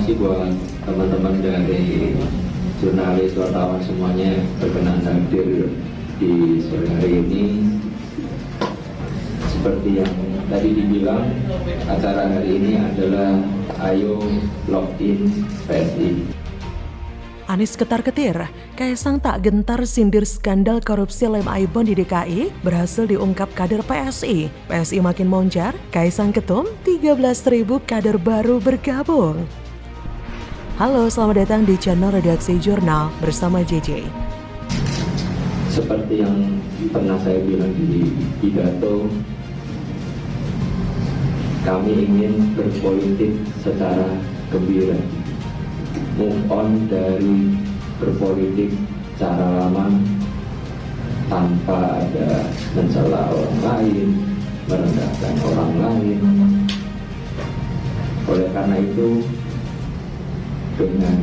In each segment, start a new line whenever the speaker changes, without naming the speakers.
kasih buat teman-teman dari jurnalis, wartawan semuanya yang berkenan hadir di sore hari ini. Seperti yang tadi dibilang, acara hari ini adalah Ayo Login PSI.
Anies ketar-ketir, Kaisang tak gentar sindir skandal korupsi lem Aibon di DKI berhasil diungkap kader PSI. PSI makin moncar, Kaisang ketum, 13.000 kader baru bergabung. Halo, selamat datang di channel Redaksi Jurnal bersama JJ.
Seperti yang pernah saya bilang di pidato, kami ingin berpolitik secara gembira. Move on dari berpolitik cara lama tanpa ada mencela orang lain, merendahkan orang lain. Oleh karena itu, dengan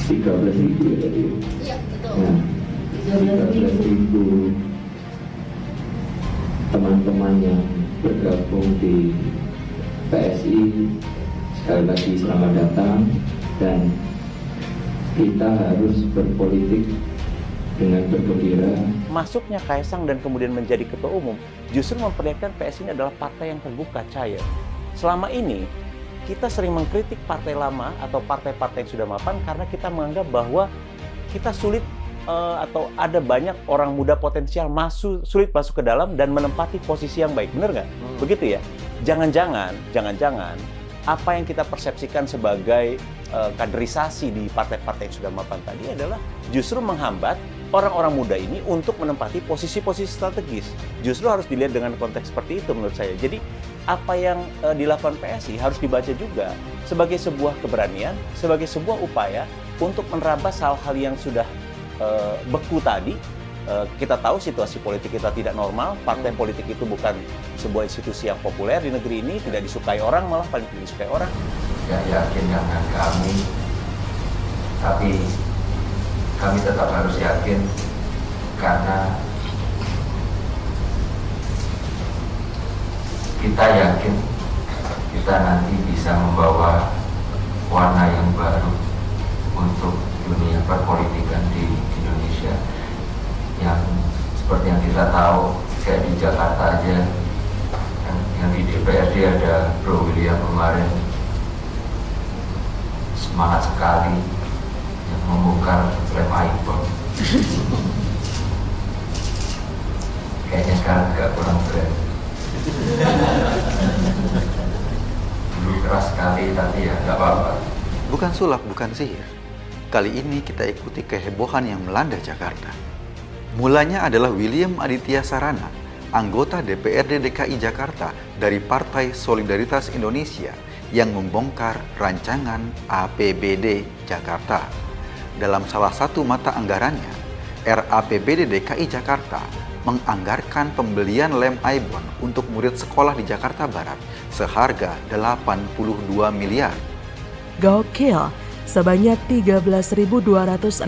13.000 ya tadi. Iya, betul. Nah, 13.000 teman-teman yang bergabung di PSI, sekali lagi selamat datang, dan kita harus berpolitik dengan bergembira.
Masuknya Kaisang dan kemudian menjadi ketua umum justru memperlihatkan PSI ini adalah partai yang terbuka, cair. Selama ini kita sering mengkritik partai lama atau partai-partai yang sudah mapan karena kita menganggap bahwa kita sulit atau ada banyak orang muda potensial sulit masuk ke dalam dan menempati posisi yang baik. Benar nggak? Begitu ya? Jangan-jangan apa yang kita persepsikan sebagai kaderisasi di partai-partai yang sudah mapan tadi adalah justru menghambat orang-orang muda ini untuk menempati posisi-posisi strategis. Justru harus dilihat dengan konteks seperti itu menurut saya. Jadi apa yang dilakukan PSI harus dibaca juga sebagai sebuah keberanian, sebagai sebuah upaya untuk menerabas hal-hal yang sudah beku tadi. Kita tahu situasi politik kita tidak normal, partai politik itu bukan sebuah institusi yang populer di negeri ini, tidak disukai orang, malah paling tidak disukai orang.
Tidak yakin dengan kami, tapi kami tetap harus yakin karena kita yakin kita nanti bisa membawa warna yang baru untuk dunia perpolitikan di Indonesia. Yang seperti yang kita tahu, kayak di Jakarta aja, yang di DPRD ada Bro William kemarin semangat sekali yang membongkar lem Aibon. Kayaknya sekarang agak kurang keren. Dulu keras sekali, tapi ya nggak apa-apa.
Bukan sulap, bukan sihir. Kali ini kita ikuti kehebohan yang melanda Jakarta. Mulanya adalah William Aditya Sarana, anggota DPRD DKI Jakarta dari Partai Solidaritas Indonesia yang membongkar rancangan APBD Jakarta. Dalam salah satu mata anggarannya, RAPBD DKI Jakarta menganggarkan pembelian lem Aibon untuk murid sekolah di Jakarta Barat seharga 82 miliar.
Gokil! Sebanyak 13.267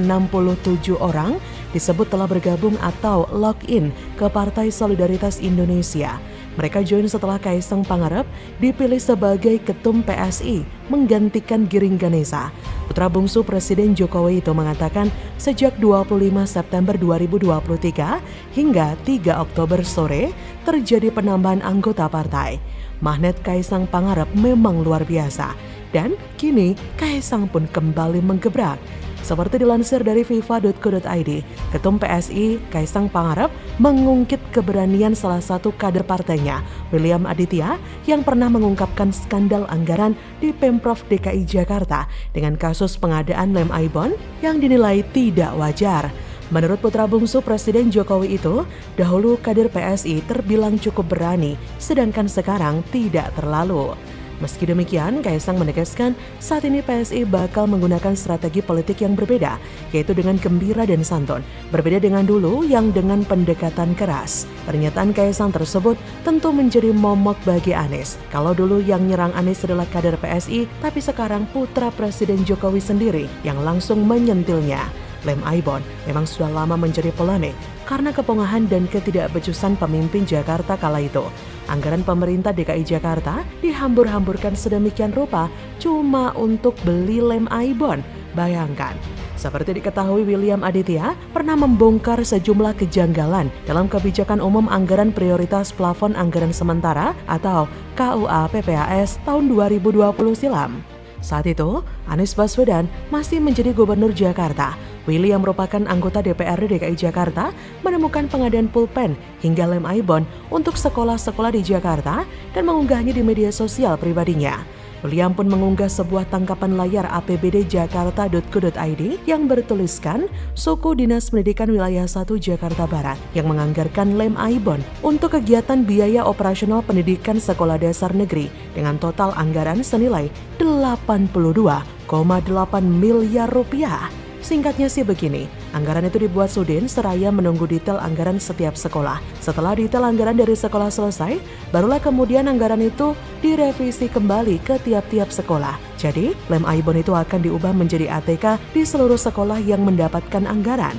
orang disebut telah bergabung atau login ke Partai Solidaritas Indonesia. Mereka join setelah Kaisang Pangarep dipilih sebagai ketum PSI menggantikan Giring Ganesa. Putra bungsu Presiden Jokowi itu mengatakan sejak 25 September 2023 hingga 3 Oktober sore terjadi penambahan anggota partai. Magnet Kaisang Pangarep memang luar biasa. Dan kini Kaisang pun kembali menggebrak. Seperti dilansir dari fifa.co.id, Ketum PSI Kaisang Pangarep mengungkit keberanian salah satu kader partainya, William Aditya, yang pernah mengungkapkan skandal anggaran di Pemprov DKI Jakarta dengan kasus pengadaan lem Aibon yang dinilai tidak wajar. Menurut putra bungsu Presiden Jokowi itu, dahulu kader PSI terbilang cukup berani, sedangkan sekarang tidak terlalu. Meski demikian, Kaisang menegaskan saat ini PSI bakal menggunakan strategi politik yang berbeda, yaitu dengan gembira dan santun, berbeda dengan dulu yang dengan pendekatan keras. Pernyataan Kaisang tersebut tentu menjadi momok bagi Anies. Kalau dulu yang nyerang Anies adalah kader PSI, tapi sekarang putra Presiden Jokowi sendiri yang langsung menyentilnya. Lem Aibon memang sudah lama menjadi polemik karena kepongahan dan ketidakbecusan pemimpin Jakarta kala itu. Anggaran pemerintah DKI Jakarta dihambur-hamburkan sedemikian rupa cuma untuk beli lem Aibon. Bayangkan, seperti diketahui William Aditya pernah membongkar sejumlah kejanggalan dalam kebijakan umum anggaran prioritas plafon anggaran sementara atau KUA PPAS tahun 2020 silam. Saat itu, Anies Baswedan masih menjadi gubernur Jakarta. Willy yang merupakan anggota DPRD DKI Jakarta menemukan pengadaan pulpen hingga lem Aibon untuk sekolah-sekolah di Jakarta dan mengunggahnya di media sosial pribadinya. William pun mengunggah sebuah tangkapan layar apbd-jakarta.go.id yang bertuliskan Suku Dinas Pendidikan Wilayah 1 Jakarta Barat yang menganggarkan lem Aibon untuk kegiatan biaya operasional pendidikan sekolah dasar negeri dengan total anggaran senilai 82,8 miliar rupiah. Singkatnya sih begini, anggaran itu dibuat Sudin seraya menunggu detail anggaran setiap sekolah. Setelah detail anggaran dari sekolah selesai, barulah kemudian anggaran itu direvisi kembali ke tiap-tiap sekolah. Jadi, lem Aibon itu akan diubah menjadi ATK di seluruh sekolah yang mendapatkan anggaran.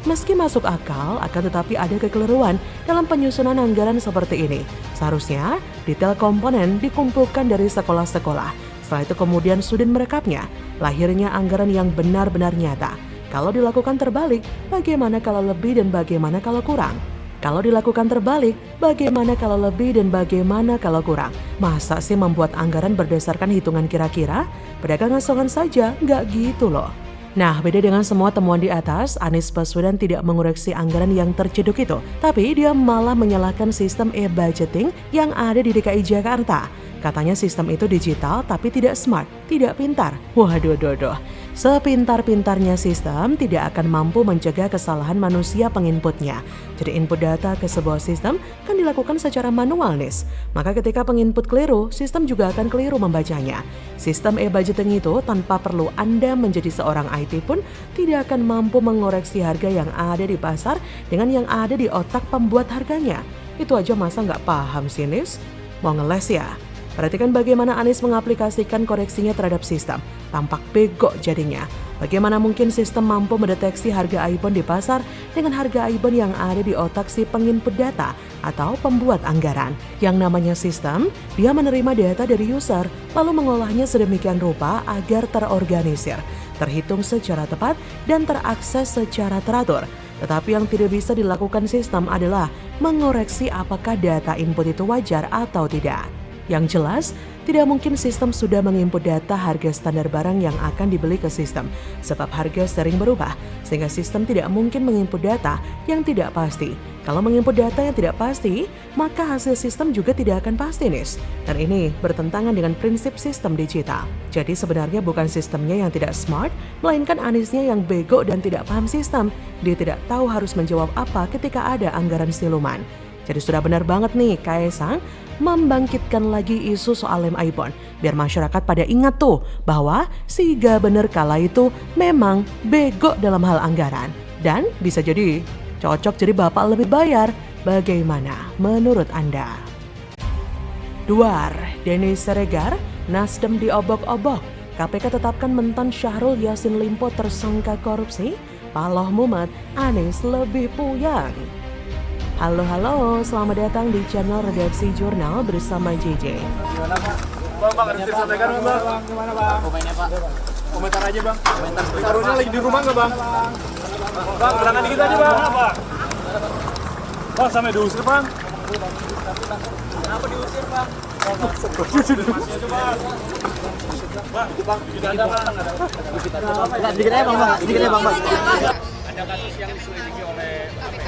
Meski masuk akal, akan tetapi ada kekeliruan dalam penyusunan anggaran seperti ini. Seharusnya, detail komponen dikumpulkan dari sekolah-sekolah. Setelah itu kemudian Sudin merekapnya. Lahirnya anggaran yang benar-benar nyata. Kalau dilakukan terbalik, bagaimana kalau lebih dan bagaimana kalau kurang? Kalau dilakukan terbalik, bagaimana kalau lebih dan bagaimana kalau kurang? Masa sih membuat anggaran berdasarkan hitungan kira-kira? Pedagang asongan saja, nggak gitu loh. Nah, beda dengan semua temuan di atas, Anies Baswedan tidak mengoreksi anggaran yang terceduk itu. Tapi dia malah menyalahkan sistem e-budgeting yang ada di DKI Jakarta. Katanya sistem itu digital tapi tidak smart, tidak pintar. Waduh. Sepintar-pintarnya sistem tidak akan mampu mencegah kesalahan manusia penginputnya. Jadi input data ke sebuah sistem kan dilakukan secara manual nih. Maka ketika penginput keliru, sistem juga akan keliru membacanya. Sistem e-budgeting itu tanpa perlu Anda menjadi seorang IT pun tidak akan mampu mengoreksi harga yang ada di pasar dengan yang ada di otak pembuat harganya. Itu aja masa nggak paham sih, Nis? Mau ngeles ya? Perhatikan bagaimana Anies mengaplikasikan koreksinya terhadap sistem. Tampak bego jadinya. Bagaimana mungkin sistem mampu mendeteksi harga Aibon di pasar dengan harga Aibon yang ada di otak si penginput data atau pembuat anggaran. Yang namanya sistem, dia menerima data dari user, lalu mengolahnya sedemikian rupa agar terorganisir, terhitung secara tepat, dan terakses secara teratur. Tetapi yang tidak bisa dilakukan sistem adalah mengoreksi apakah data input itu wajar atau tidak. Yang jelas, tidak mungkin sistem sudah menginput data harga standar barang yang akan dibeli ke sistem, sebab harga sering berubah, sehingga sistem tidak mungkin menginput data yang tidak pasti. Kalau menginput data yang tidak pasti, maka hasil sistem juga tidak akan pasti, Nis. Dan ini bertentangan dengan prinsip sistem digital. Jadi sebenarnya bukan sistemnya yang tidak smart, melainkan Aniesnya yang bego dan tidak paham sistem. Dia tidak tahu harus menjawab apa ketika ada anggaran siluman. Jadi sudah benar banget nih Kaesang membangkitkan lagi isu soal lem Aibon. Biar masyarakat pada ingat tuh bahwa si Gubernur kala itu memang bego dalam hal anggaran. Dan bisa jadi cocok jadi bapak lebih bayar. Bagaimana menurut Anda? Duar, Denny Siregar, Nasdem diobok-obok. KPK tetapkan mentan Syahrul Yassin Limpo tersangka korupsi. Paloh Mumet, Anies lebih puyang. Halo, selamat datang di channel Redaksi Jurnal bersama JJ.
Gimana Pak? Bang, ada tips sampaikan nggak Bang? Gimana Bang? Komennya Pak? Komentar aja Bang. Komentar. Taruhnya lagi di rumah nggak Bang? Bang, berangkat dikit aja Bang. Bang. Bang, sampai diusir Bang. Kenapa diusir Bang? Bang, tidak ada Bang. Sedikit aja Bang. Ada kasus yang diselidiki oleh KPK.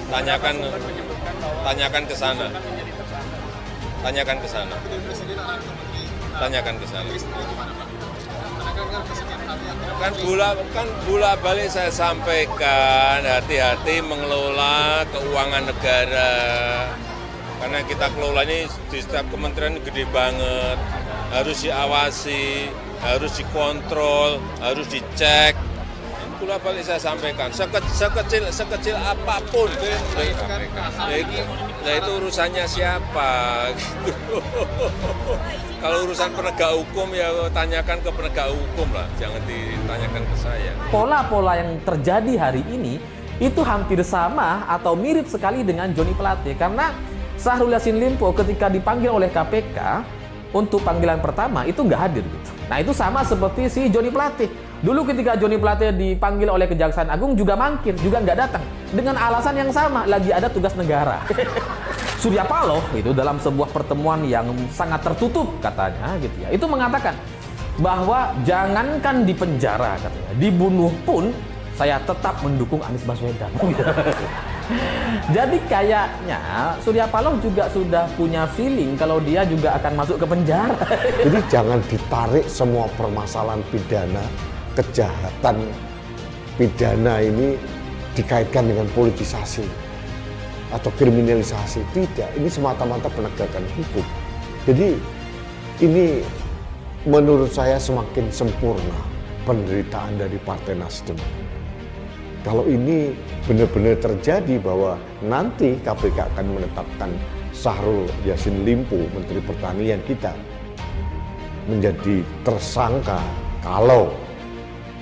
Tanyakan ke sana. Kan bola balik saya sampaikan, hati-hati mengelola keuangan negara. Karena kita kelola ini di setiap kementerian gede banget, harus diawasi, harus dikontrol, harus dicek. Bola balik saya sampaikan, sekecil apapun, nah itu urusannya siapa? Kalau urusan penegak hukum ya tanyakan ke penegak hukum lah, jangan ditanyakan ke saya.
Pola-pola yang terjadi hari ini itu hampir sama atau mirip sekali dengan Joni Plate, karena Syahrul Yassin Limpo ketika dipanggil oleh KPK untuk panggilan pertama itu nggak hadir gitu. Nah itu sama seperti si Joni Plate. Dulu ketika Joni Plate dipanggil oleh Kejaksaan Agung juga mangkir, juga nggak datang dengan alasan yang sama, lagi ada tugas negara. Surya Paloh itu dalam sebuah pertemuan yang sangat tertutup katanya gitu ya, itu mengatakan bahwa jangankan di penjara katanya, dibunuh pun saya tetap mendukung Anies Baswedan. Jadi kayaknya Surya Paloh juga sudah punya feeling kalau dia juga akan masuk ke penjara.
Jadi jangan ditarik semua permasalahan pidana, kejahatan pidana ini dikaitkan dengan politisasi atau kriminalisasi. Tidak, ini semata-mata penegakan hukum. Jadi ini menurut saya semakin sempurna penderitaan dari Partai Nasdem. Kalau ini benar-benar terjadi bahwa nanti KPK akan menetapkan Syahrul Yassin Limpo, Menteri Pertanian kita, menjadi tersangka kalau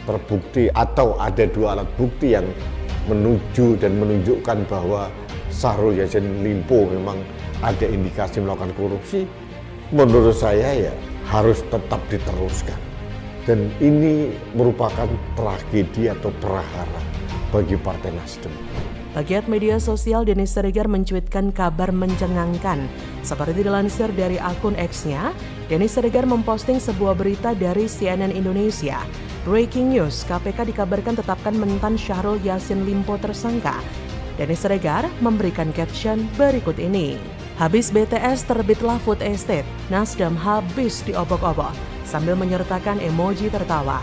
terbukti atau ada dua alat bukti yang menuju dan menunjukkan bahwa Syahrul Yassin Limpo memang ada indikasi melakukan korupsi, menurut saya ya harus tetap diteruskan. Dan ini merupakan tragedi atau prahara bagi Partai Nasdem.
Pegiat media sosial Denny Siregar mencuitkan kabar mencengangkan. Seperti dilansir dari akun X-nya, Denny Siregar memposting sebuah berita dari CNN Indonesia. Breaking news, KPK dikabarkan tetapkan mentan Syahrul Yassin Limpo tersangka. Denny Siregar memberikan caption berikut ini. Habis BTS terbitlah food estate, Nasdem habis diobok-obok, sambil menyertakan emoji tertawa.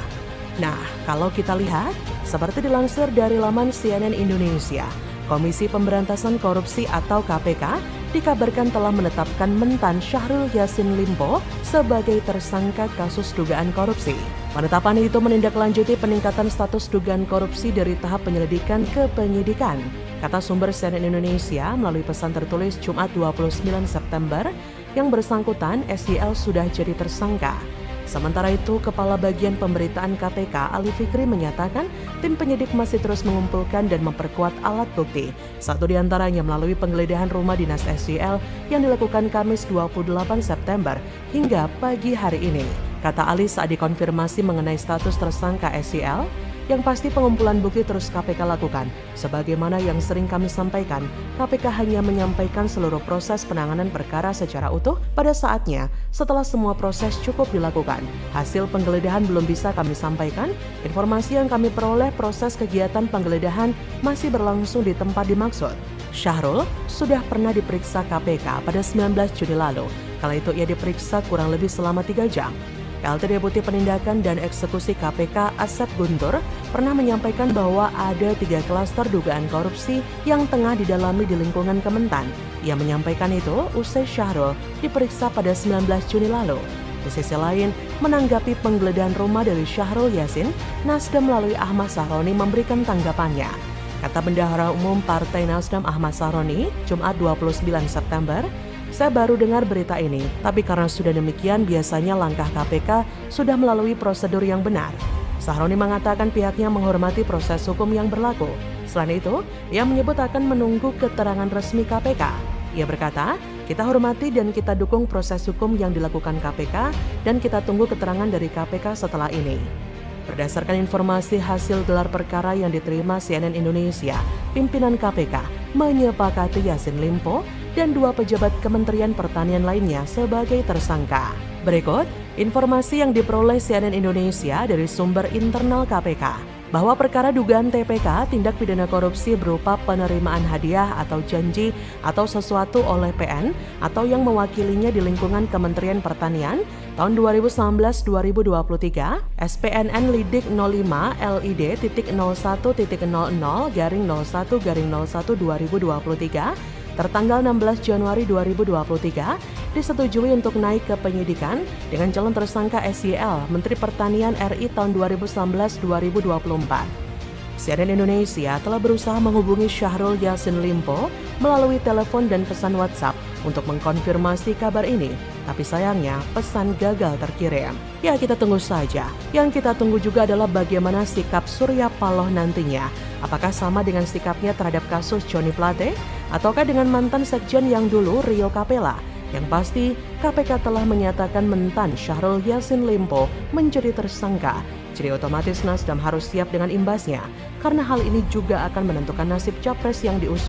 Nah, kalau kita lihat, seperti dilansir dari laman CNN Indonesia, Komisi Pemberantasan Korupsi atau KPK dikabarkan telah menetapkan mentan Syahrul Yassin Limpo sebagai tersangka kasus dugaan korupsi. Penetapan itu menindaklanjuti peningkatan status dugaan korupsi dari tahap penyelidikan ke penyidikan. Kata sumber CNN Indonesia melalui pesan tertulis Jumat 29 September, yang bersangkutan SYL sudah jadi tersangka. Sementara itu, Kepala Bagian Pemberitaan KPK Ali Fikri menyatakan tim penyidik masih terus mengumpulkan dan memperkuat alat bukti. Satu di antaranya melalui penggeledahan rumah dinas SYL yang dilakukan Kamis 28 September hingga pagi hari ini. Kata Ali saat dikonfirmasi mengenai status tersangka SYL, yang pasti pengumpulan bukti terus KPK lakukan. Sebagaimana yang sering kami sampaikan, KPK hanya menyampaikan seluruh proses penanganan perkara secara utuh pada saatnya setelah semua proses cukup dilakukan. Hasil penggeledahan belum bisa kami sampaikan. Informasi yang kami peroleh proses kegiatan penggeledahan masih berlangsung di tempat dimaksud. Syahrul sudah pernah diperiksa KPK pada 19 Juni lalu. Kala itu ia diperiksa kurang lebih selama 3 jam. PLT Deputi Penindakan dan Eksekusi KPK Asep Guntur pernah menyampaikan bahwa ada 3 klaster dugaan korupsi yang tengah didalami di lingkungan Kementan. Ia menyampaikan itu usai Syahrul diperiksa pada 19 Juni lalu. Di sisi lain, menanggapi penggeledahan rumah dari Syahrul Yassin, Nasdem melalui Ahmad Sahroni memberikan tanggapannya. Kata Bendahara Umum Partai Nasdem Ahmad Sahroni, Jumat 29 September, saya baru dengar berita ini, tapi karena sudah demikian biasanya langkah KPK sudah melalui prosedur yang benar. Sahroni mengatakan pihaknya menghormati proses hukum yang berlaku. Selain itu, ia menyebut akan menunggu keterangan resmi KPK. Ia berkata, kita hormati dan kita dukung proses hukum yang dilakukan KPK dan kita tunggu keterangan dari KPK setelah ini. Berdasarkan informasi hasil gelar perkara yang diterima CNN Indonesia, pimpinan KPK menyepakati Yassin Limpo dan 2 pejabat Kementerian Pertanian lainnya sebagai tersangka. Berikut informasi yang diperoleh CNN Indonesia dari sumber internal KPK bahwa perkara dugaan TPK tindak pidana korupsi berupa penerimaan hadiah atau janji atau sesuatu oleh PN atau yang mewakilinya di lingkungan Kementerian Pertanian tahun 2019-2023 SPNN Lidik 05 LID.01.00/01/01/2023 tertanggal 16 Januari 2023 disetujui untuk naik ke penyidikan dengan calon tersangka SYL Menteri Pertanian RI tahun 2019-2024. CNN Indonesia telah berusaha menghubungi Syahrul Yassin Limpo melalui telepon dan pesan WhatsApp untuk mengkonfirmasi kabar ini, Tapi sayangnya pesan gagal terkirim. Ya kita tunggu saja. Yang kita tunggu juga adalah bagaimana sikap Surya Paloh nantinya. Apakah sama dengan sikapnya terhadap kasus Joni Plate? Ataukah dengan mantan sekjen yang dulu Rio Capella? Yang pasti KPK telah menyatakan mentan Syahrul Yassin Limpo menjadi tersangka. Jadi otomatis Nasdem harus siap dengan imbasnya. Karena hal ini juga akan menentukan nasib capres yang diusung.